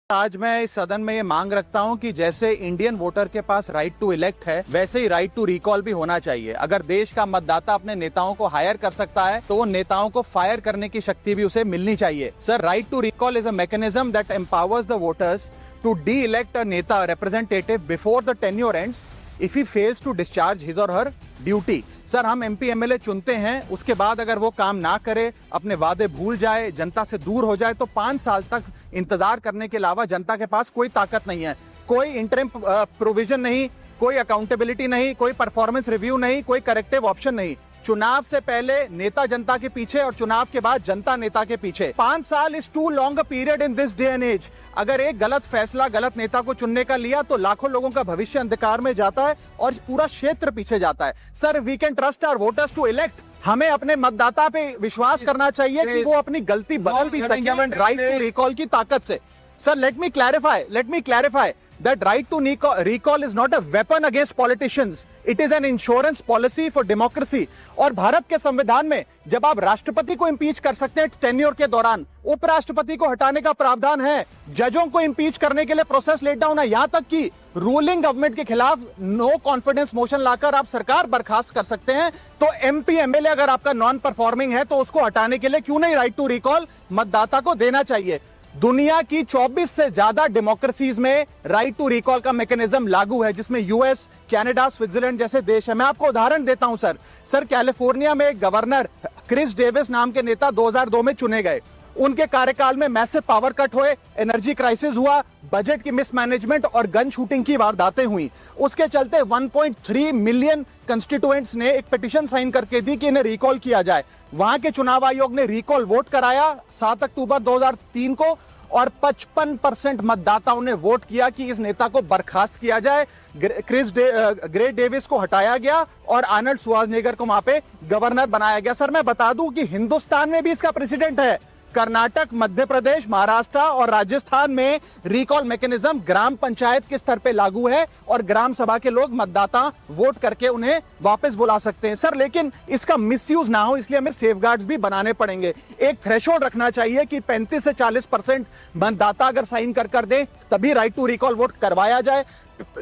आज मैं इस सदन में ये मांग रखता हूं कि जैसे इंडियन वोटर के पास राइट टू इलेक्ट है, वैसे ही राइट टू रिकॉल भी होना चाहिए। अगर देश का मतदाता अपने नेताओं को हायर कर सकता है तो वो नेताओं को फायर करने की शक्ति भी उसे मिलनी चाहिए। Sir, right to recall is a mechanism that empowers the voters to de elect a नेता representative before the tenure ends if he fails to discharge his और हर ड्यूटी। सर, हम एमपी एमएलए चुनते हैं, उसके बाद अगर वो काम ना करे, अपने वादे भूल जाए, जनता से दूर हो जाए, तो 5 साल तक इंतजार करने के अलावा जनता के पास कोई ताकत नहीं है। कोई इंटरिम प्रोविजन नहीं, कोई अकाउंटेबिलिटी नहीं, कोई परफॉर्मेंस रिव्यू नहीं, कोई करेक्टिव ऑप्शन नहीं। चुनाव से पहले नेता जनता के पीछे और चुनाव के बाद जनता नेता के पीछे। 5 साल is too long a period in this day and age. अगर एक गलत फैसला गलत नेता को चुनने का लिया तो लाखों लोगों का भविष्य अंधकार में जाता है और पूरा क्षेत्र पीछे जाता है। Sir, we can trust our voters to elect. हमें अपने मतदाता पे विश्वास करना चाहिए कि वो अपनी गलती बदल भी सके राइट टू रिकॉल की ताकत से। Sir, let me clarify that right to recall is not a weapon against politicians. It is an insurance policy for democracy. और भारत के संविधान में जब आप राष्ट्रपति को इम्पीच कर सकते हैं टेन्योर के दौरान, उपराष्ट्रपति को हटाने का प्रावधान है, जजों को इम्पीच करने के लिए प्रोसेस लेट डाउन है, यहां तक कि रूलिंग गवर्नमेंट के खिलाफ नो कॉन्फिडेंस मोशन लाकर आप सरकार बर्खास्त कर सकते हैं। तो एमपी एमएलए अगर आपका नॉन परफॉर्मिंग है तो उसको हटाने के लिए क्यों नहीं राइट टू रिकॉल मतदाता को देना चाहिए। दुनिया की 24 से ज्यादा डेमोक्रेसीज में राइट टू रिकॉल का मैकेनिज्म लागू है, जिसमें यूएस, कनाडा, स्विट्जरलैंड जैसे देश है। मैं आपको उदाहरण देता हूं सर, कैलिफोर्निया में एक गवर्नर क्रिस डेविस नाम के नेता 2002 में चुने गए। उनके कार्यकाल में मैसिव पावर कट हुए, एनर्जी क्राइसिस हुआ, बजट की मिसमैनेजमेंट और गन शूटिंग की वारदातें हुई। उसके चलते 1.3 मिलियन कंस्टिट्यूएंट्स ने एक पिटीशन साइन करके दी कि इन्हें रिकॉल किया जाए। वहां के चुनाव आयोग ने रिकॉल वोट कराया 7 अक्टूबर 2003 को और 55% मतदाताओं ने वोट किया कि इस नेता को बर्खास्त किया जाए। ग्रे डेविस को हटाया गया और आर्नल्ड श्वार्ज़नेगर को वहां पे गवर्नर बनाया गया। सर, मैं बता दूं कि हिंदुस्तान में भी इसका प्रेसिडेंट है। कर्नाटक, मध्य प्रदेश, महाराष्ट्र और राजस्थान में रिकॉल मैकेनिज्म ग्राम पंचायत के स्तर पे लागू है और ग्राम सभा के लोग मतदाता वोट करके उन्हें वापस बुला सकते हैं। सर, लेकिन इसका मिसयूज ना हो, इसलिए हमें सेफगार्ड्स भी बनाने पड़ेंगे। एक थ्रेशोल्ड रखना चाहिए कि 35 से 40% मतदाता अगर साइन कर दे तभी राइट टू रिकॉल वोट करवाया जाए।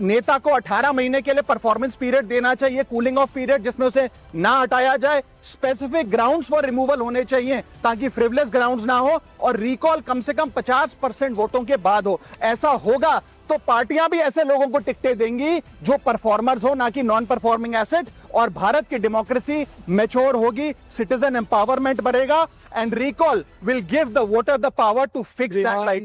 नेता को 18 महीने के लिए परफॉर्मेंस पीरियड देना चाहिए, कूलिंग ऑफ पीरियड, जिसमें उसे ना हटाया जाए। स्पेसिफिक ग्राउंड्स फॉर रिमूवल होने चाहिए ताकि फ्रिवलेस ग्राउंड्स ना हो और रिकॉल कम से कम 50% वोटों के बाद हो। ऐसा होगा तो पार्टियां भी ऐसे लोगों को टिकटें देंगी जो परफॉर्मर्स हो, ना कि नॉन परफॉर्मिंग एसेट, और भारत की डेमोक्रेसी मैच्योर होगी, सिटीजन एम्पावरमेंट बढ़ेगा and recall will give the voter the power to fix that right.